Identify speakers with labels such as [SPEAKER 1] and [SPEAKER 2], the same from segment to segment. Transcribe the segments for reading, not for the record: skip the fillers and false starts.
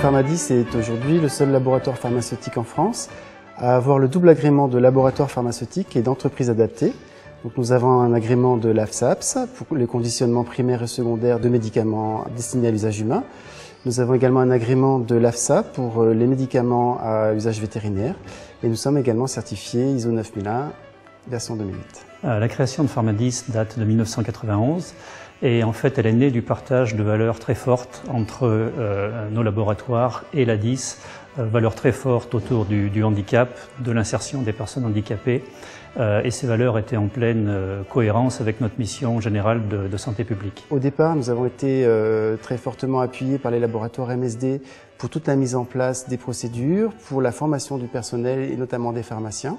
[SPEAKER 1] Pharmadis est aujourd'hui le seul laboratoire pharmaceutique en France à avoir le double agrément de laboratoire pharmaceutique et d'entreprise adaptée. Donc nous avons un agrément de l'AFSAPS pour les conditionnements primaires et secondaires de médicaments destinés à l'usage humain. Nous avons également un agrément de l'AFSA pour les médicaments à usage vétérinaire. Et nous sommes également certifiés ISO 9001 version 2008.
[SPEAKER 2] La création de Pharmadis date de 1991 et en fait elle est née du partage de valeurs très fortes entre nos laboratoires et l'ADIS, valeurs très fortes autour du handicap, de l'insertion des personnes handicapées et ces valeurs étaient en pleine cohérence avec notre mission générale de santé publique.
[SPEAKER 1] Au départ, nous avons été très fortement appuyés par les laboratoires MSD pour toute la mise en place des procédures, pour la formation du personnel et notamment des pharmaciens.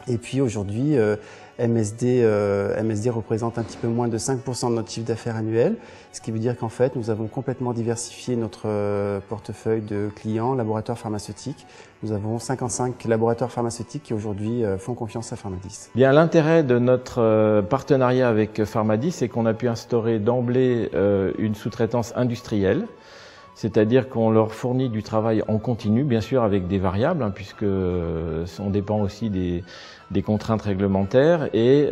[SPEAKER 1] Et puis aujourd'hui, MSD représente un petit peu moins de 5% de notre chiffre d'affaires annuel, ce qui veut dire qu'en fait, nous avons complètement diversifié notre portefeuille de clients, laboratoires pharmaceutiques. Nous avons 55 laboratoires pharmaceutiques qui aujourd'hui font confiance à Pharmadis.
[SPEAKER 3] Bien, l'intérêt de notre partenariat avec Pharmadis, c'est qu'on a pu instaurer d'emblée une sous-traitance industrielle. C'est-à-dire qu'on leur fournit du travail en continu, bien sûr avec des variables, puisque on dépend aussi des contraintes réglementaires. Et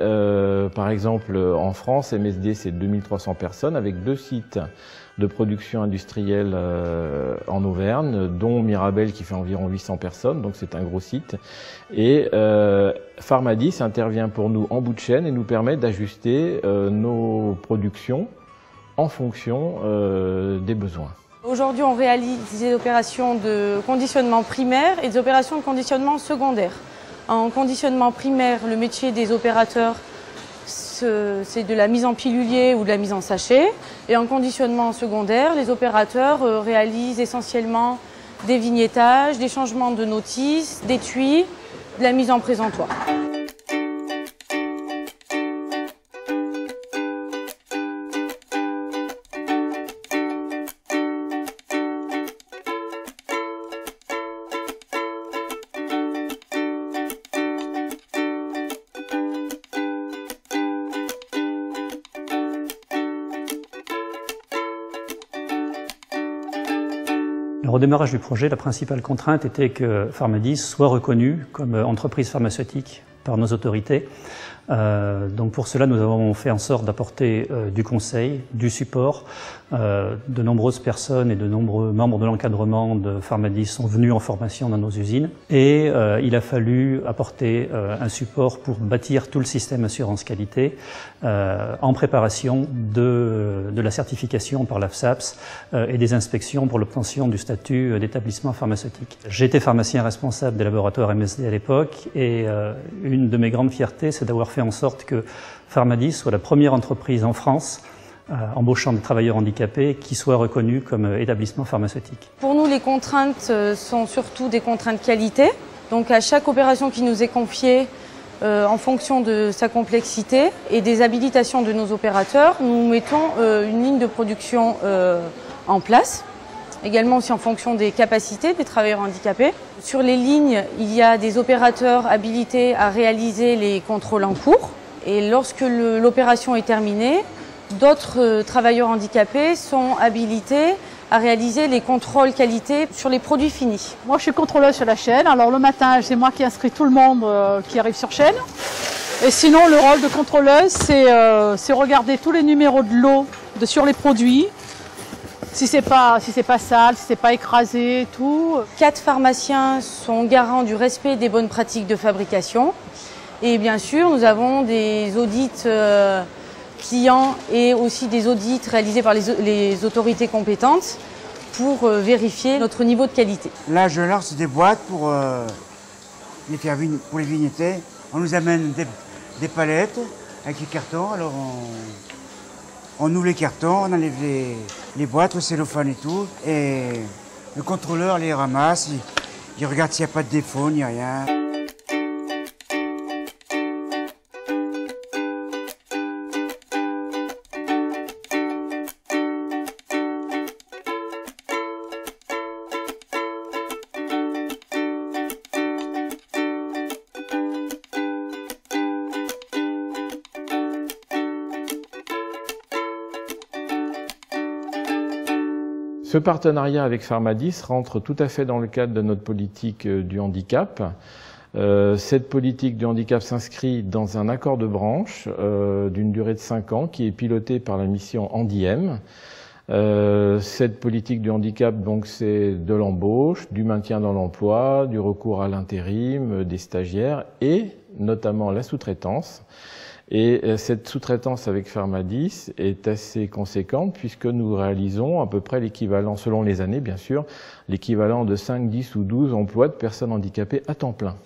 [SPEAKER 3] par exemple, en France, MSD, c'est 2300 personnes avec 2 sites de production industrielle en Auvergne, dont Mirabel qui fait environ 800 personnes, donc c'est un gros site. Et Pharmadis intervient pour nous en bout de chaîne et nous permet d'ajuster nos productions en fonction des besoins.
[SPEAKER 4] Aujourd'hui, on réalise des opérations de conditionnement primaire et des opérations de conditionnement secondaire. En conditionnement primaire, le métier des opérateurs, c'est de la mise en pilulier ou de la mise en sachet. Et en conditionnement secondaire, les opérateurs réalisent essentiellement des vignettages, des changements de notices, d'étui, de la mise en présentoir.
[SPEAKER 2] Au démarrage du projet, la principale contrainte était que Pharmadis soit reconnu comme entreprise pharmaceutique par nos autorités. Donc pour cela, nous avons fait en sorte d'apporter du conseil, du support. De nombreuses personnes et de nombreux membres de l'encadrement de Pharmadis sont venus en formation dans nos usines. Et il a fallu apporter un support pour bâtir tout le système assurance qualité en préparation de la certification par l'AFSAPS et des inspections pour l'obtention du statut d'établissement pharmaceutique. J'étais pharmacien responsable des laboratoires MSD à l'époque et une de mes grandes fiertés, c'est d'avoir fait en sorte que Pharmadis soit la première entreprise en France embauchant des travailleurs handicapés qui soit reconnue comme établissement pharmaceutique.
[SPEAKER 4] Pour nous, les contraintes sont surtout des contraintes qualité. Donc à chaque opération qui nous est confiée, en fonction de sa complexité et des habilitations de nos opérateurs, nous mettons une ligne de production en place. Également aussi en fonction des capacités des travailleurs handicapés. Sur les lignes, il y a des opérateurs habilités à réaliser les contrôles en cours. Et lorsque l'opération est terminée, d'autres travailleurs handicapés sont habilités à réaliser les contrôles qualité sur les produits finis.
[SPEAKER 5] Moi, je suis contrôleuse sur la chaîne. Alors le matin, c'est moi qui inscris tout le monde qui arrive sur chaîne. Et sinon, le rôle de contrôleuse, c'est regarder tous les numéros de lot sur les produits. Si c'est pas sale, si c'est pas écrasé et tout.
[SPEAKER 4] 4 pharmaciens sont garants du respect des bonnes pratiques de fabrication. Et bien sûr, nous avons des audits clients et aussi des audits réalisés par les autorités compétentes pour vérifier notre niveau de qualité.
[SPEAKER 6] Là, je lance des boîtes pour les vignetter. On nous amène des palettes avec les cartons. Alors on ouvre les cartons, on enlève les boîtes, le cellophane et tout. Et le contrôleur les ramasse, il regarde s'il n'y a pas de défaut, ni rien.
[SPEAKER 3] Ce partenariat avec Pharmadis rentre tout à fait dans le cadre de notre politique du handicap. Cette politique du handicap s'inscrit dans un accord de branche d'une durée de 5 ans qui est piloté par la mission Handiem. Cette politique du handicap, donc, c'est de l'embauche, du maintien dans l'emploi, du recours à l'intérim, des stagiaires et notamment la sous-traitance. Et cette sous-traitance avec Pharmadis est assez conséquente puisque nous réalisons à peu près l'équivalent, selon les années bien sûr, l'équivalent de 5, 10 ou 12 emplois de personnes handicapées à temps plein.